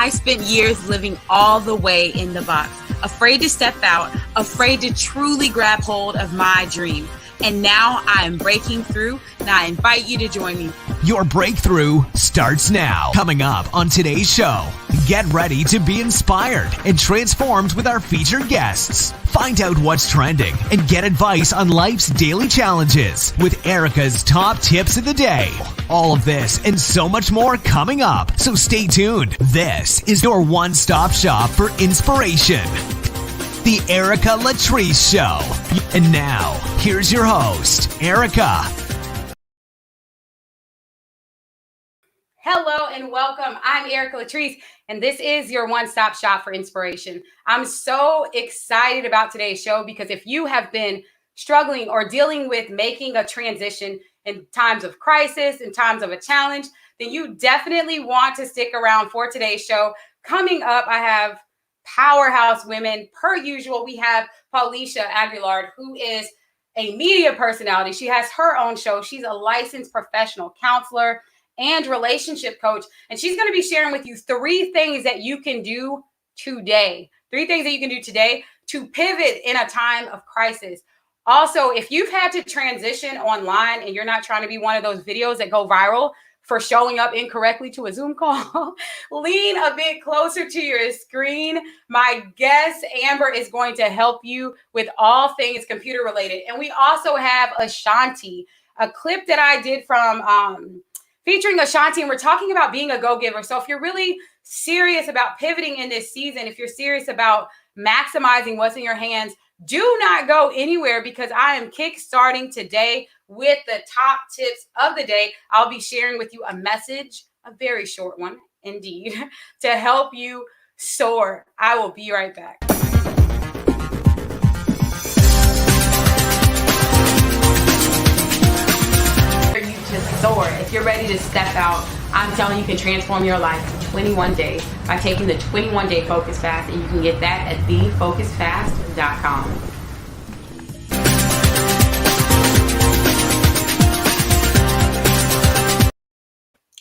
I spent years living all the way in the box, afraid to step out, afraid to truly grab hold of my dream. And now I am breaking through, and I invite you to join me. Your breakthrough starts now. Coming up on today's show, get ready to be inspired and transformed with our featured guests. Find out what's trending and get advice on life's daily challenges with Erica's top tips of the day. All of this and so much more coming up, so stay tuned. This is your one-stop shop for inspiration. The Erica Latrice Show. And now, here's your host, Erica. Hello and welcome. I'm Erica Latrice, and this is your one-stop shop for inspiration. I'm so excited about today's show because if you have been struggling or dealing with making a transition in times of crisis, in times of a challenge, then you definitely want to stick around for today's show. Coming up, I have powerhouse women. Per usual, we have Paulisha Aguilar, who is a media personality. She has her own show. She's a licensed professional counselor and relationship coach. And she's going to be sharing with you 3 things that you can do today. 3 things that you can do today to pivot in a time of crisis. Also, if you've had to transition online and you're not trying to be one of those videos that go viral for showing up incorrectly to a Zoom call, lean a bit closer to your screen. My guest, Amber, is going to help you with all things computer related. And we also have Ashanti, a clip that I did from featuring Ashanti, and we're talking about being a go-giver. So if you're really serious about pivoting in this season, if you're serious about maximizing what's in your hands, do not go anywhere because I am kickstarting today with the top tips of the day. I'll be sharing with you a message, a very short one indeed, to help you soar. I will be right back. Soar. If you're ready to step out, I'm telling you, you can transform your life in 21 days by taking the 21-day Focus Fast, and you can get that at thefocusfast.com.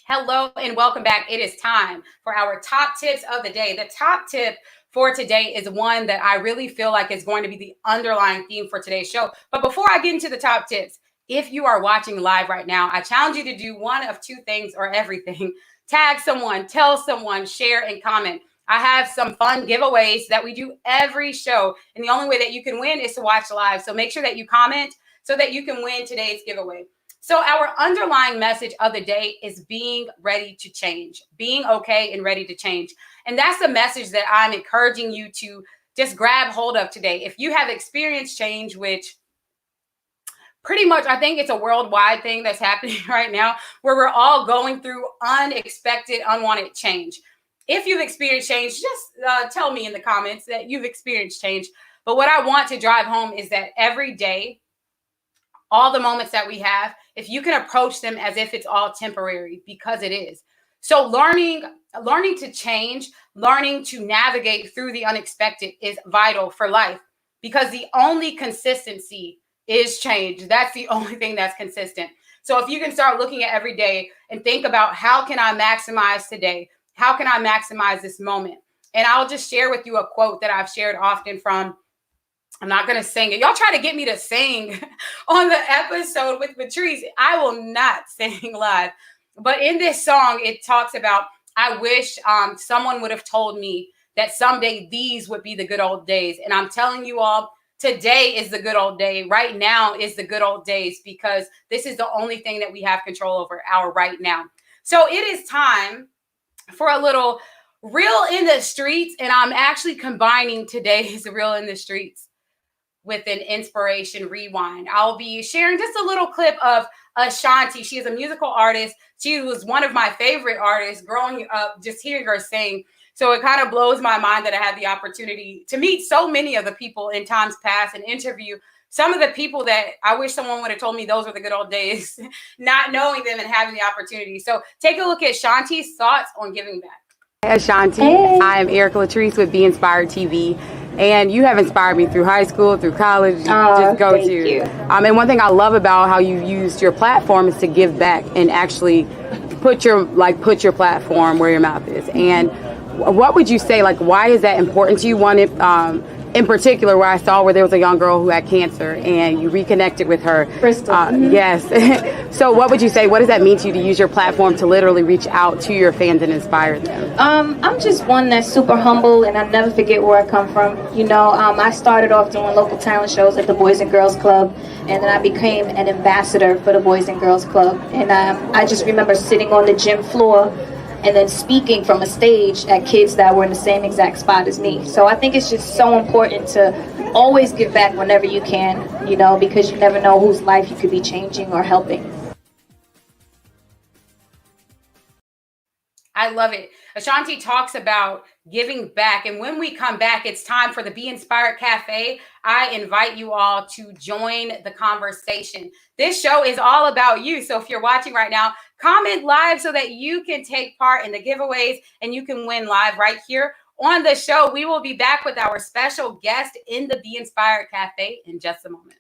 Hello and welcome back. It is time for our top tips of the day. The top tip for today is one that I really feel like is going to be the underlying theme for today's show. But before I get into the top tips, if you are watching live right now, I challenge you to do one of 2 things or everything. Tag someone, tell someone, share, and comment. I have some fun giveaways that we do every show. And the only way that you can win is to watch live. So make sure that you comment so that you can win today's giveaway. So our underlying message of the day is being ready to change, being okay and ready to change. And that's the message that I'm encouraging you to just grab hold of today. If you have experienced change, which pretty much, I think it's a worldwide thing that's happening right now where we're all going through unexpected, unwanted change. If you've experienced change, just tell me in the comments that you've experienced change. But what I want to drive home is that every day, all the moments that we have, if you can approach them as if it's all temporary, because it is. So learning to change, learning to navigate through the unexpected is vital for life because the only consistency is change. That's the only thing that's consistent. So if you can start looking at every day and think about how can I maximize today? How can I maximize this moment? And I'll just share with you a quote that I've shared often from, I'm not going to sing it. Y'all try to get me to sing on the episode with Latrice. I will not sing live. But in this song, it talks about, I wish someone would have told me that someday these would be the good old days. And I'm telling you all, today is the good old day. Right now is the good old days because this is the only thing that we have control over, our right now. So it is time for a little Real in the Streets. And I'm actually combining today's Real in the Streets with an inspiration rewind. I'll be sharing just a little clip of Ashanti. She is a musical artist. She was one of my favorite artists growing up, just hearing her sing. So it kind of blows my mind that I had the opportunity to meet so many of the people in times past and interview some of the people that I wish someone would have told me those were the good old days, not knowing them and having the opportunity. So take a look at Shanti's thoughts on giving back. Hey, Ashanti. Hey. I am Erica Latrice with Be Inspired TV. And you have inspired me through high school, through college. Just go thank to. You. And one thing I love about how you used your platform is to give back and actually put your platform where your mouth is. And what would you say, like, why is that important to you? One, in particular, where I saw where there was a young girl who had cancer and you reconnected with her. Crystal. Yes. So what would you say, what does that mean to you to use your platform to literally reach out to your fans and inspire them? I'm just one that's super humble, and I never forget where I come from. I started off doing local talent shows at the Boys and Girls Club, and then I became an ambassador for the Boys and Girls Club. And I just remember sitting on the gym floor and then speaking from a stage at kids that were in the same exact spot as me. So I think it's just so important to always give back whenever you can, because you never know whose life you could be changing or helping. I love it. Ashanti talks about giving back. And when we come back, it's time for the Be Inspired Cafe. I invite you all to join the conversation. This show is all about you. So if you're watching right now, comment live so that you can take part in the giveaways and you can win live right here on the show. We will be back with our special guest in the Be Inspired Cafe in just a moment.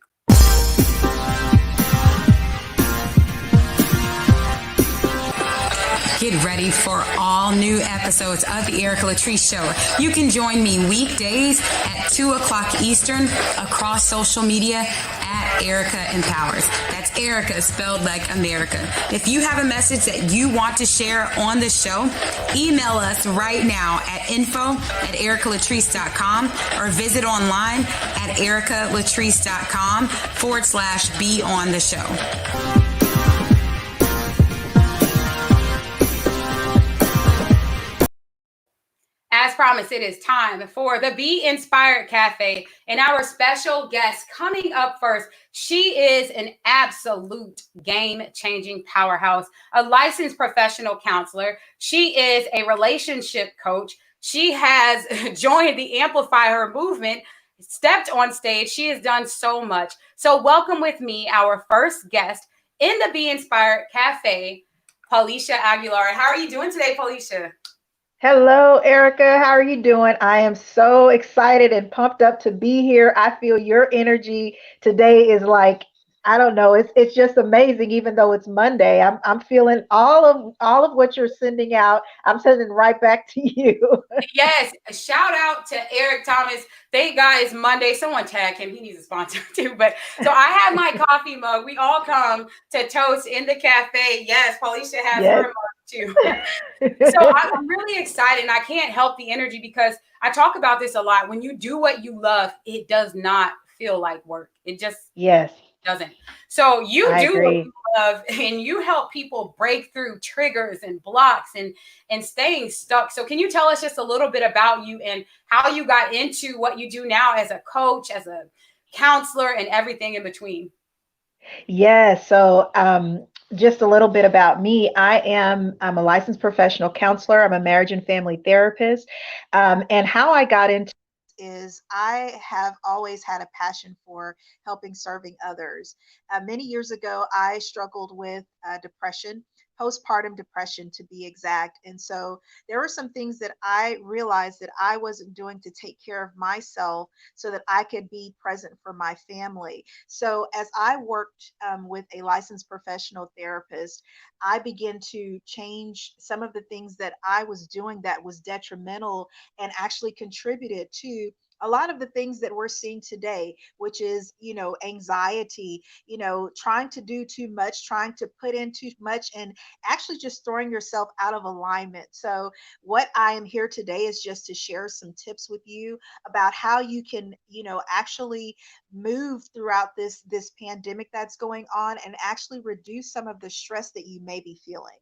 Get ready for all new episodes of the Erica Latrice Show. You can join me weekdays at 2 o'clock Eastern across social media at Erica Empowers. That's Erica spelled like America. If you have a message that you want to share on the show, email us right now at info@ericalatrice.com or visit online at ericalatrice.com/be on the show. As promised, it is time for the Be Inspired Cafe, and our special guest coming up first. She is an absolute game-changing powerhouse, a licensed professional counselor. She is a relationship coach. She has joined the Amplify Her movement, stepped on stage. She has done so much. So welcome with me, our first guest in the Be Inspired Cafe, Paulisha Aguilar. How are you doing today, Paulisha? Hello, Erica. How are you doing? I am so excited and pumped up to be here. I feel your energy today is like, I don't know, it's just amazing. Even though it's Monday, I'm feeling all of what you're sending out. I'm sending right back to you. Yes, a shout out to Eric Thomas. Thank God it's Monday. Someone tag him. He needs a sponsor too. But so I have my coffee mug. We all come to toast in the cafe. Yes, Paulisha has her mug too. So I'm really excited, and I can't help the energy because I talk about this a lot. When you do what you love, it does not feel like work. It just doesn't. So you do what you love, and you help people break through triggers and blocks and staying stuck. So can you tell us just a little bit about you and how you got into what you do now as a coach, as a counselor, and everything in between? Yes. So just a little bit about me. I'm a licensed professional counselor. I'm a marriage and family therapist. And how I got into is I have always had a passion for helping serving others. Many years ago, I struggled with depression, postpartum depression to be exact. And so there were some things that I realized that I wasn't doing to take care of myself so that I could be present for my family. So as I worked with a licensed professional therapist, I began to change some of the things that I was doing that was detrimental and actually contributed to a lot of the things that we're seeing today, which is, anxiety, trying to do too much, trying to put in too much, and actually just throwing yourself out of alignment. So what I am here today is just to share some tips with you about how you can, actually move throughout this pandemic that's going on and actually reduce some of the stress that you may be feeling.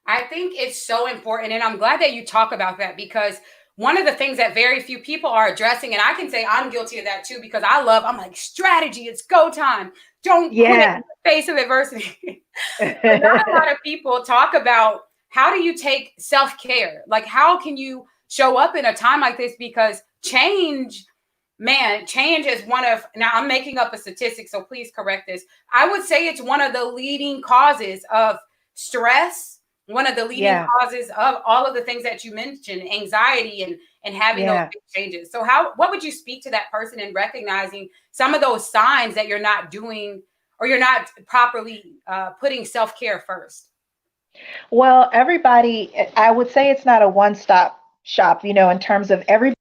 I think it's so important, and I'm glad that you talk about that because one of the things that very few people are addressing, and I can say I'm guilty of that too, because I'm like, strategy, it's go time. Don't quit in the face of adversity. But not a lot of people talk about how do you take self-care? Like, how can you show up in a time like this? Because change is one of, now I'm making up a statistic, so please correct this. I would say it's one of the leading causes of stress, one of the leading causes of all of the things that you mentioned, anxiety and having those big changes. So what would you speak to that person in recognizing some of those signs that you're not doing or you're not properly putting self-care first? Well, everybody, I would say it's not a one-stop shop, in terms of everybody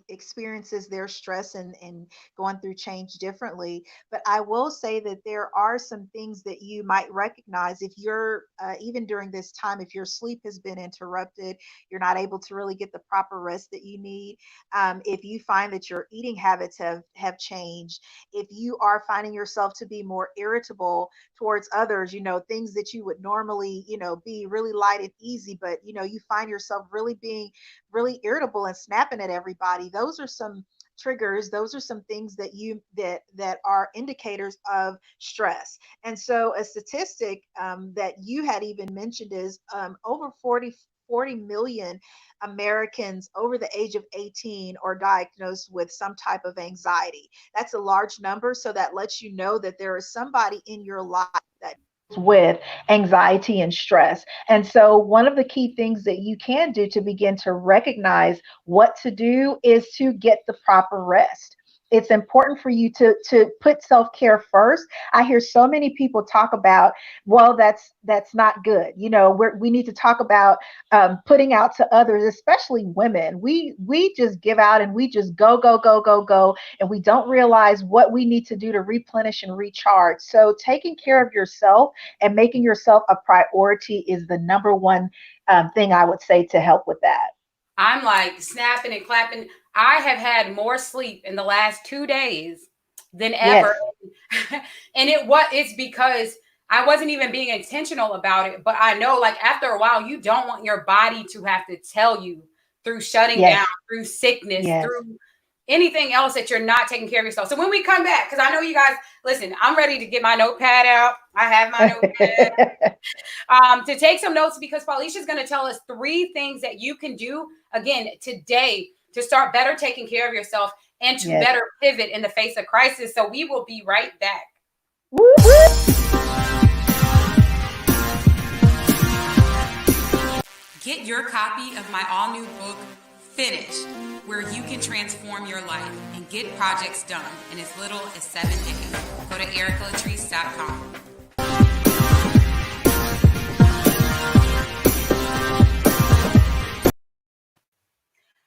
experiences their stress and going through change differently. But I will say that there are some things that you might recognize if you're, even during this time, if your sleep has been interrupted, you're not able to really get the proper rest that you need. If you find that your eating habits have changed, if you are finding yourself to be more irritable towards others, things that you would normally, be really light and easy, but you find yourself really being really irritable and snapping at everybody. Those are some triggers. Those are some things that are indicators of stress. And so a statistic, that you had even mentioned is, over 40 million Americans over the age of 18 are diagnosed with some type of anxiety. That's a large number. So that lets you know that there is somebody in your life that with anxiety and stress. And so, one of the key things that you can do to begin to recognize what to do is to get the proper rest. It's important for you to put self-care first. I hear so many people talk about, well, that's not good. We need to talk about, putting out to others, especially women. We just give out and we just go go go go go, and we don't realize what we need to do to replenish and recharge. So taking care of yourself and making yourself a priority is the number one, thing I would say to help with that. I'm like snapping and clapping. I have had more sleep in the last 2 days than ever. Yes, And it's because I wasn't even being intentional about it. But I know, like, after a while, you don't want your body to have to tell you through shutting down, yes, through sickness, yes. through anything else that you're not taking care of yourself. So when we come back, because I know you guys, listen, I'm ready to get my notepad out. I have my notepad to take some notes, because Paulisha's going to tell us 3 things that you can do again today to start better taking care of yourself and to Yes. better pivot in the face of crisis. So we will be right back. Woo, woo. Get your copy of my all new book, Finished, where you can transform your life and get projects done in as little as 7 days. Go to ericalatrice.com.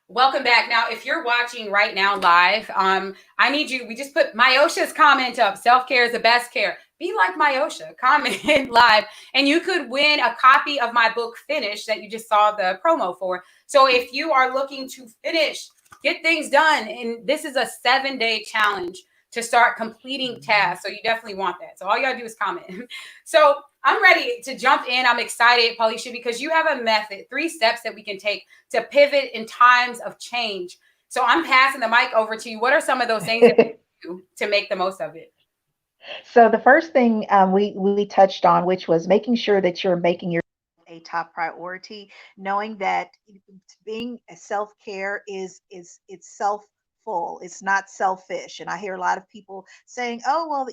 Welcome back. Now, if you're watching right now live, I need you. We just put Myosha's comment up. Self-care is the best care. Be like Myosha. Comment live, and you could win a copy of my book, Finish, that you just saw the promo for. So if you are looking to finish, get things done, and this is a 7-day challenge to start completing tasks. So you definitely want that. So all you gotta do is comment. So I'm ready to jump in. I'm excited, Paulisha, because you have a method, 3 steps that we can take to pivot in times of change. So I'm passing the mic over to you. What are some of those things that we do to make the most of it? So the first thing, we touched on, which was making sure that you're making your a top priority, knowing that being a self-care is it's self-full, it's not selfish. And I hear a lot of people saying, oh well,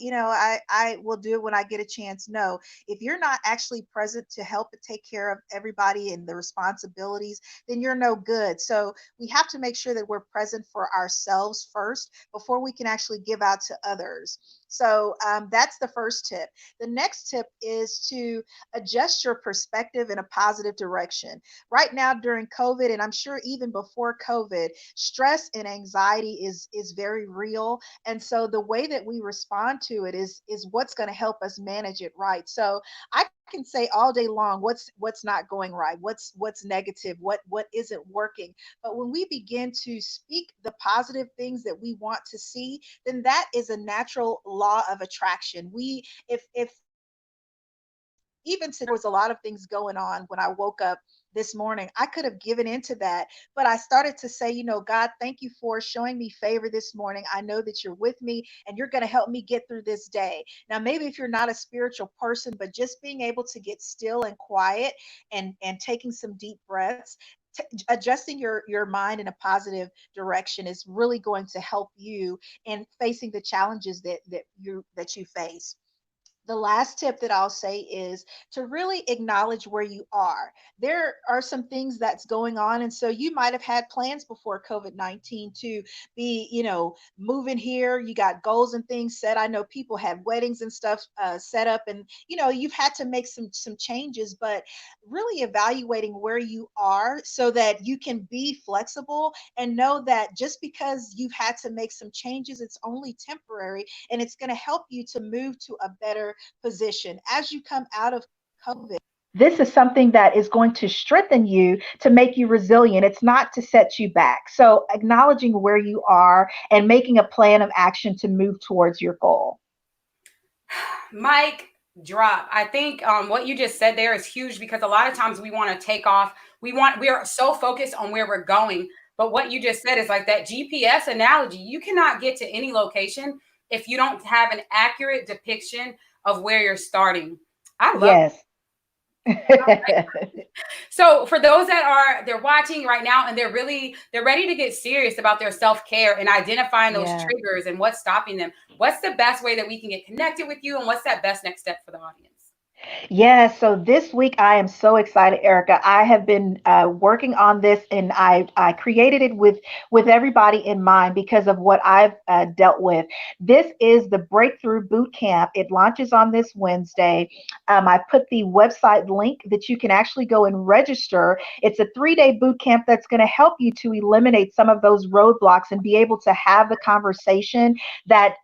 I will do it when I get a chance. No, if you're not actually present to help and take care of everybody and the responsibilities, then you're no good. So we have to make sure that we're present for ourselves first before we can actually give out to others. So, that's the first tip. The next tip is to adjust your perspective in a positive direction. Right now during COVID, and I'm sure even before COVID, stress and anxiety is very real. And so the way that we respond to it is what's going to help us manage it right. So I can say all day long what's not going right, what's negative, what isn't working. But when we begin to speak the positive things that we want to see, then that is a natural law of attraction. We if even today there was a lot of things going on when I woke up this morning. I could have given into that, but I started to say, God, thank you for showing me favor this morning. I know that you're with me and you're going to help me get through this day. Now, maybe if you're not a spiritual person, but just being able to get still and quiet and taking some deep breaths, adjusting your mind in a positive direction is really going to help you in facing the challenges that you face. The last tip that I'll say is to really acknowledge where you are. There are some things that's going on. And so you might have had plans before COVID-19 to be, moving here. You got goals and things set. I know people had weddings and stuff set up, and, you've had to make some changes, but really evaluating where you are so that you can be flexible and know that just because you've had to make some changes, it's only temporary, and it's going to help you to move to a better position as you come out of COVID. This is something that is going to strengthen you to make you resilient. It's not to set you back. So, acknowledging where you are and making a plan of action to move towards your goal. Mike, drop. I think what you just said there is huge, because a lot of times we want to take off. We are so focused on where we're going. But what you just said is like that GPS analogy. You cannot get to any location if you don't have an accurate depiction of where you're starting. I love it. So for those they're watching right now and they're ready to get serious about their self-care and identifying those triggers and what's stopping them, what's the best way that we can get connected with you, and what's that best next step for the audience? Yeah, so this week I am so excited, Erica. I have been working on this, and I created it with everybody in mind because of what I've dealt with. This is the Breakthrough Boot Camp. It launches on this Wednesday. I put the website link that you can actually go and register. It's a 3-day boot camp that's going to help you to eliminate some of those roadblocks and be able to have the conversation that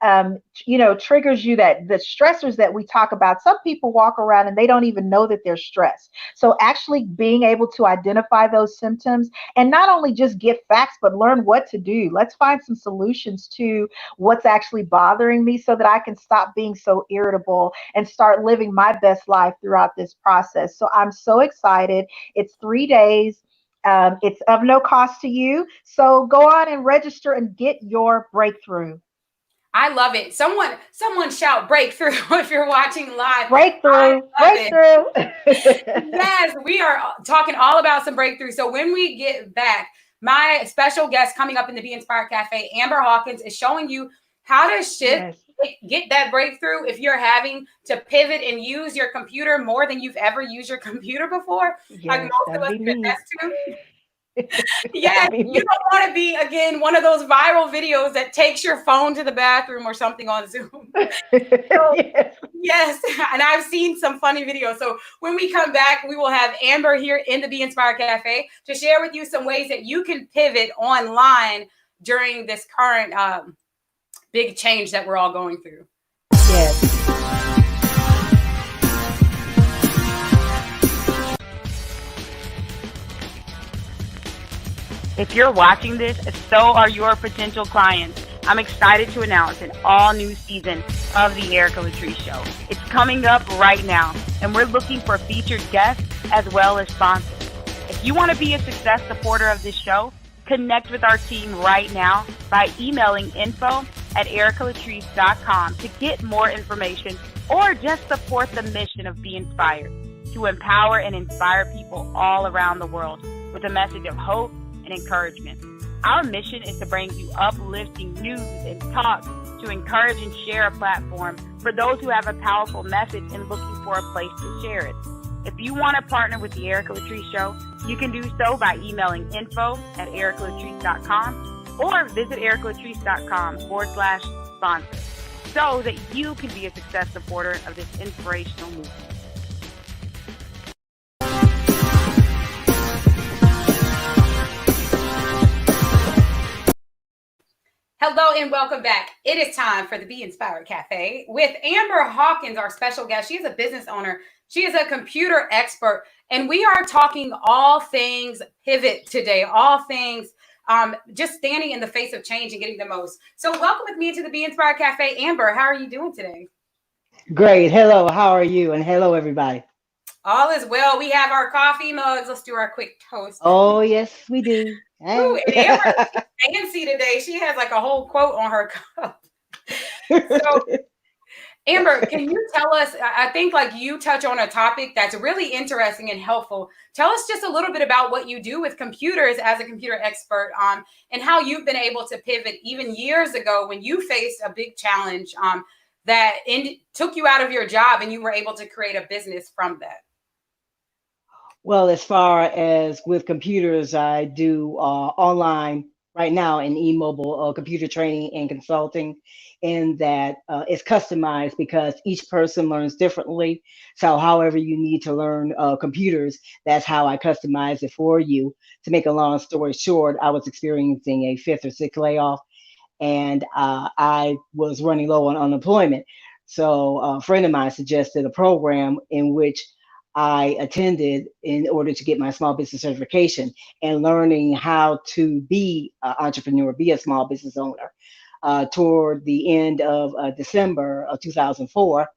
triggers you, that the stressors that we talk about. Some people walk around and they don't even know that they're stressed. So actually being able to identify those symptoms and not only just get facts, but learn what to do. Let's find some solutions to what's actually bothering me so that I can stop being so irritable and start living my best life throughout this process. So I'm so excited. It's 3 days. It's of no cost to you. So go on and register and get your breakthrough. I love it. Someone shout breakthrough if you're watching live. Breakthrough. Yes, we are talking all about some breakthrough. So when we get back, my special guest coming up in the Be Inspired Cafe, Amber Hawkins, is showing you how to shift, get that breakthrough if you're having to pivot and use your computer more than you've ever used your computer before. Like most of us can attest to. Yes, you don't want to be, again, one of those viral videos that takes your phone to the bathroom or something on Zoom. So, yes, and I've seen some funny videos. So when we come back, we will have Amber here in the Be Inspired Cafe to share with you some ways that you can pivot online during this current big change that we're all going through. Yes. If you're watching this, so are your potential clients. I'm excited to announce an all-new season of the Erica Latrice Show. It's coming up right now, and we're looking for featured guests as well as sponsors. If you want to be a success supporter of this show, connect with our team right now by emailing info@ericalatrice.com to get more information or just support the mission of Be Inspired, to empower and inspire people all around the world with a message of hope and encouragement. Our mission is to bring you uplifting news and talk to encourage and share a platform for those who have a powerful message and looking for a place to share it. If you want to partner with the Erica Latrice Show, you can do so by emailing info@ericalatrice.com or visit ericalatrice.com/sponsor so that you can be a success supporter of this inspirational movement. Hello and welcome back. It is time for the Be Inspired Cafe with Amber Hawkins, our special guest. She is a business owner. She is a computer expert, and we are talking all things pivot today, all things just standing in the face of change and getting the most. So welcome with me to the Be Inspired Cafe. Amber, how are you doing today? Great. Hello. How are you? And hello, everybody. All is well. We have our coffee mugs. Let's do our quick toast. Oh, yes, we do. Ooh, and Amber's fancy today. She has like a whole quote on her cup. So, Amber, can you tell us, I think like you touch on a topic that's really interesting and helpful. Tell us just a little bit about what you do with computers as a computer expert, and how you've been able to pivot even years ago when you faced a big challenge that took you out of your job and you were able to create a business from that? Well, as far as with computers, I do online right now in e-mobile computer training and consulting, and that it's customized because each person learns differently. So, however you need to learn computers, that's how I customize it for you. To make a long story short, I was experiencing a fifth or sixth layoff, and I was running low on unemployment. So a friend of mine suggested a program in which I attended in order to get my small business certification and learning how to be an entrepreneur, be a small business owner. Toward the end of December of 2004,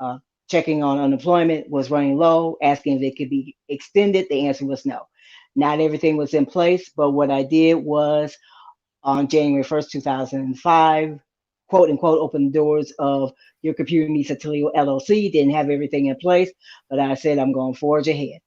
uh, checking on unemployment, was running low, asking if it could be extended. The answer was no. Not everything was in place, but what I did was on January 1st, 2005, quote unquote, open the doors of Your Computer Needs a Toledo LLC. Didn't have everything in place, but I said I'm going to forge ahead.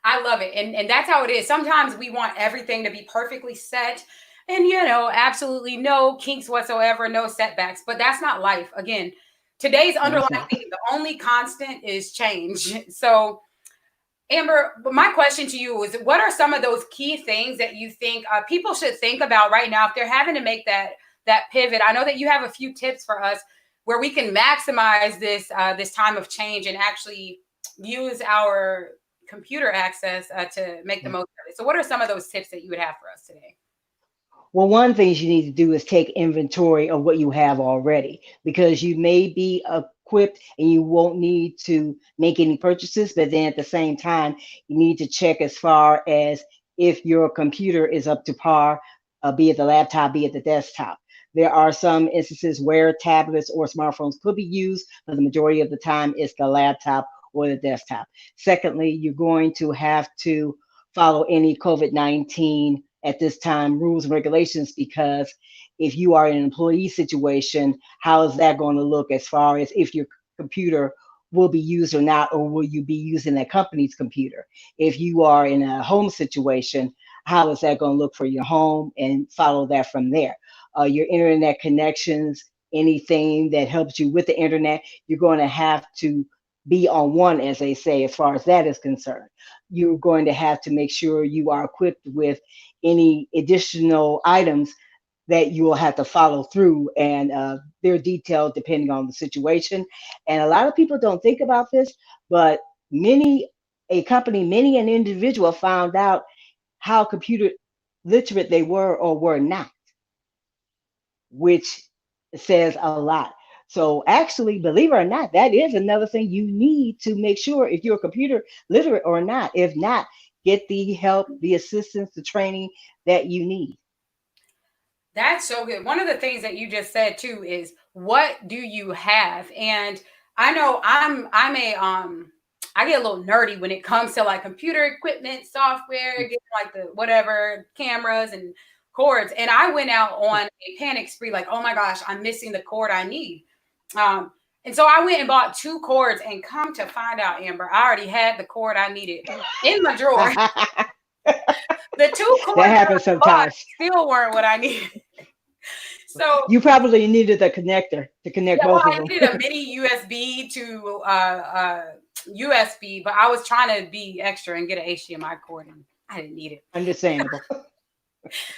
I love it. And that's how it is. Sometimes we want everything to be perfectly set and, absolutely no kinks whatsoever, no setbacks, but that's not life. Again, today's No, underlying it's not. theme, the only constant is change. So, Amber, my question to you is, what are some of those key things that you think people should think about right now if they're having to make that pivot? I know that you have a few tips for us where we can maximize this time of change and actually use our computer access to make the most of it. So, what are some of those tips that you would have for us today? Well, one thing you need to do is take inventory of what you have already because you may be equipped and you won't need to make any purchases. But then at the same time, you need to check as far as if your computer is up to par, be it the laptop, be it the desktop. There are some instances where tablets or smartphones could be used, but the majority of the time it's the laptop or the desktop. Secondly, you're going to have to follow any COVID-19 at this time rules and regulations because if you are in an employee situation, how is that going to look as far as if your computer will be used or not, or will you be using that company's computer? If you are in a home situation, how is that going to look for your home, and follow that from there. Your internet connections, anything that helps you with the internet, you're going to have to be on one, as they say, as far as that is concerned. You're going to have to make sure you are equipped with any additional items that you will have to follow through, and they're detailed depending on the situation. And a lot of people don't think about this, but a company, many an individual found out how computer literate they were or were not, which says a lot. So actually, believe it or not, that is another thing you need to make sure if you're computer literate or not. If not, get the help, the assistance, the training that you need. That's so good. One of the things that you just said too is, what do you have? And I know I'm a I get a little nerdy when it comes to like computer equipment, software, getting like the whatever cameras and cords. And I went out on a panic spree, like, oh my gosh, I'm missing the cord I need. And so I went and bought two cords, and come to find out, Amber, I already had the cord I needed in my drawer. The two cords That happens I bought sometimes. still weren't what I needed. So You probably needed a connector to connect yeah, well, both of I them. needed a mini USB to USB, but I was trying to be extra and get an HDMI cord, and I didn't need it. Understandable.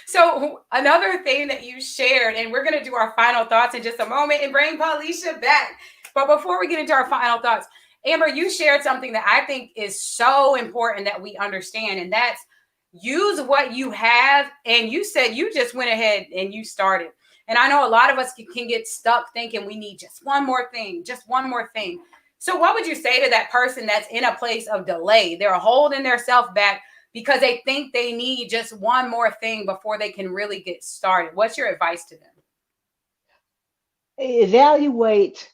So another thing that you shared, and we're going to do our final thoughts in just a moment and bring Felicia back. But before we get into our final thoughts, Amber, you shared something that I think is so important that we understand, and that's use what you have. And you said you just went ahead and you started. And I know a lot of us can get stuck thinking we need just one more thing, just one more thing. So what would you say to that person that's in a place of delay? They're holding themselves back because they think they need just one more thing before they can really get started. What's your advice to them? Evaluate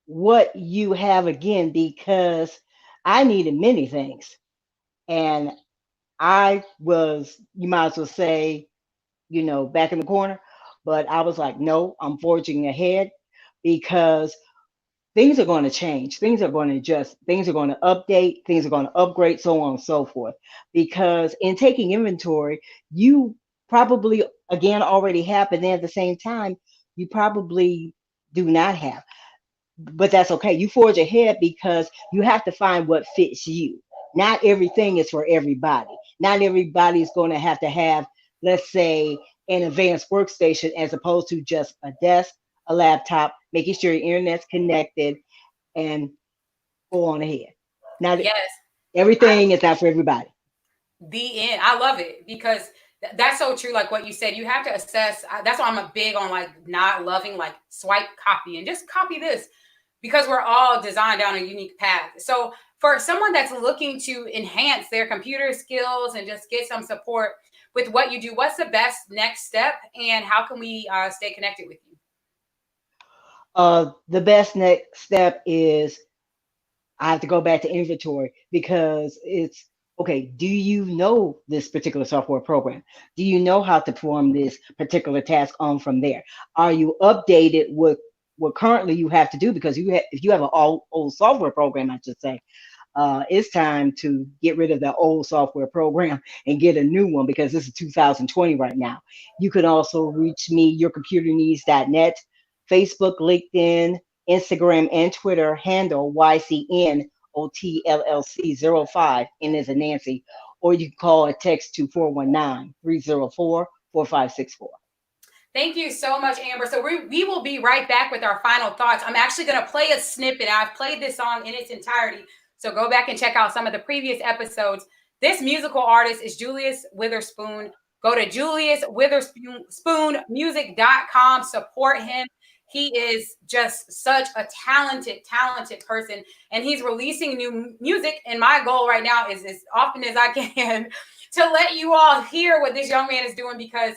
what you have again, because I needed many things. And I was, you might as well say, back in the corner. But I was like, no, I'm forging ahead because things are going to change. Things are going to adjust. Things are going to update. Things are going to upgrade, so on and so forth. Because in taking inventory, you probably, again, already have, but then at the same time, you probably do not have. but that's okay. You forge ahead because you have to find what fits you. Not everything is for everybody. Not everybody is going to have, let's say, an advanced workstation as opposed to just a desk, a laptop, making sure your internet's connected, and go on ahead. Not Yes. everything is not for everybody. The end. I love it because that's so true. Like what you said, you have to assess. That's why I'm a big on like not loving like swipe copy and just copy this because we're all designed down a unique path. So for someone that's looking to enhance their computer skills and just get some support with what you do, what's the best next step and how can we stay connected with you? The best next step is I have to go back to inventory because it's okay. Do you know this particular software program? Do you know how to perform this particular task on from there? Are you updated with what currently you have to do? Because if you have an old software program, I should say, it's time to get rid of the old software program and get a new one because this is 2020 right now. You can also reach me, yourcomputerneeds.net, Facebook, LinkedIn, Instagram, and Twitter handle YCNOTLLC05, N as in Nancy, or you can call or text to 419-304-4564. Thank you so much, Amber. So we will be right back with our final thoughts. I'm actually going to play a snippet. I've played this song in its entirety. So go back and check out some of the previous episodes. This musical artist is Julius Witherspoon. Go to juliuswitherspoonmusic.com. Support him. He is just such a talented person. And he's releasing new music. And my goal right now is as often as I can to let you all hear what this young man is doing because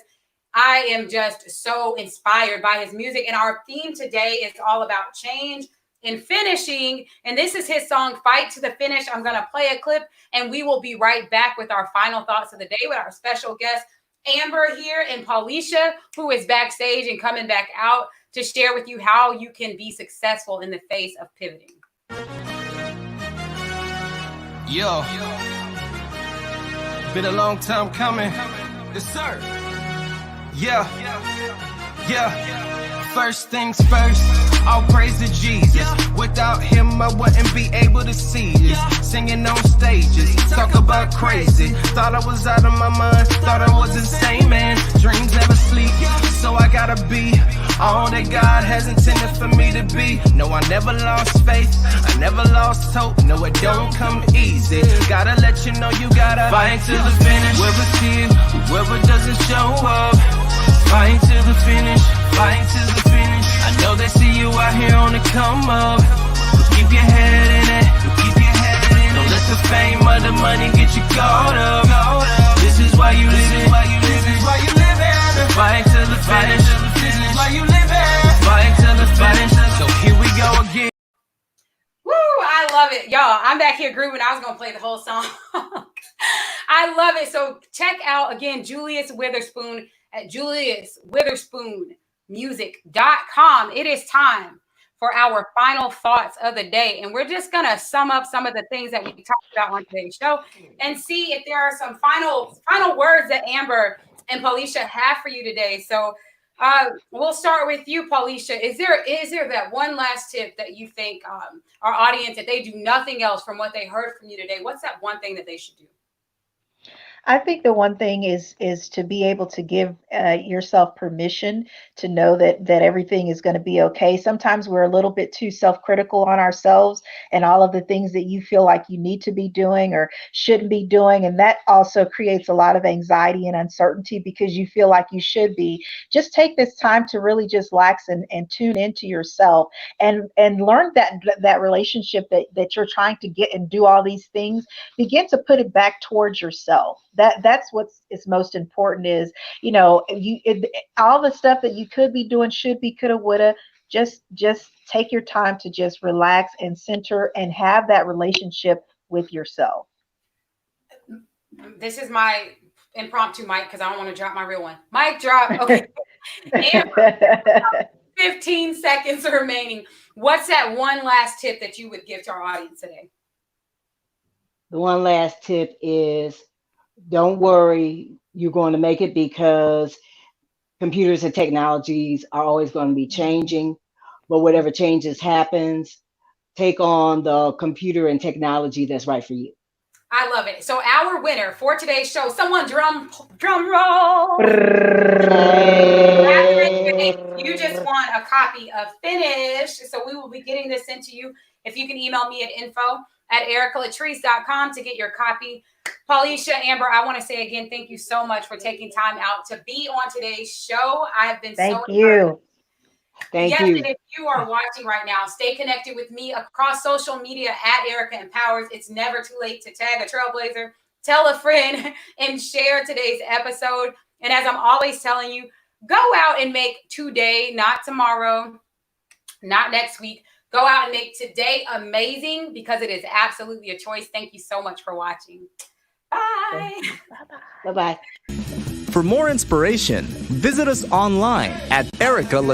I am just so inspired by his music. And our theme today is all about change and finishing. And this is his song, Fight to the Finish. I'm going to play a clip and we will be right back with our final thoughts of the day with our special guests, Amber here and Paulisha, who is backstage and coming back out to share with you how you can be successful in the face of pivoting. Yo, been a long time coming. Yes, sir. Yeah. First things first, all praise to Jesus. Without him, I wouldn't be able to see this. Singing on stages, talk about crazy. Thought I was out of my mind, thought I was insane, man. Dreams never sleep, so I gotta be all that God has intended for me to be. No, I never lost faith, I never lost hope. No, it don't come easy. Gotta let you know you gotta fight to the finish. Whoever's here, whoever doesn't show up, fight to the finish, fight to the finish. I know they see you out here on the come up. Keep your head in it, keep your head in it. Don't let the fame or the money get you caught up. This is why you live it, this is why you live it. Fight to the finish, this is why you live it. Fight to the finish, so here we go again. Woo, I love it. Y'all, I'm back here grooving. I was going to play the whole song. I love it. So check out, again, Julius Witherspoon at juliuswitherspoonmusic.com. It is time for our final thoughts of the day. And we're just going to sum up some of the things that we talked about on today's show and see if there are some final words that Amber and Paulisha have for you today. So we'll start with you, Paulisha. Is there that one last tip that you think our audience, if they do nothing else from what they heard from you today, what's that one thing that they should do? I think the one thing is to be able to give yourself permission to know that everything is going to be okay. Sometimes we're a little bit too self-critical on ourselves and all of the things that you feel like you need to be doing or shouldn't be doing, and that also creates a lot of anxiety and uncertainty because you feel like you should be. Just take this time to really just relax and tune into yourself and learn that relationship that you're trying to get and do all these things. Begin to put it back towards yourself. That's what's is most important is, all the stuff that you could be doing, should be, coulda, woulda, just take your time to just relax and center and have that relationship with yourself. This is my impromptu mic because I don't want to drop my real one. Mic drop. Okay. 15 seconds remaining. What's that one last tip that you would give to our audience today? The one last tip is don't worry, you're going to make it because computers and technologies are always going to be changing. but whatever changes happens, take on the computer and technology that's right for you. I love it. So our winner for today's show, someone drum roll. You just won a copy of Finish. So we will be getting this into you. If you can email me at info@ericalatrice.com to get your copy. Paulisha, Amber, I want to say again, thank you so much for taking time out to be on today's show. I have been Thank you. Thank you. And if you are watching right now, stay connected with me across social media at Erica Empowers. It's never too late to tag a trailblazer, tell a friend, and share today's episode. And as I'm always telling you, go out and make today, not tomorrow, not next week. Go out and make today amazing because it is absolutely a choice. Thank you so much for watching. Bye. Bye-bye. For more inspiration, visit us online at Erica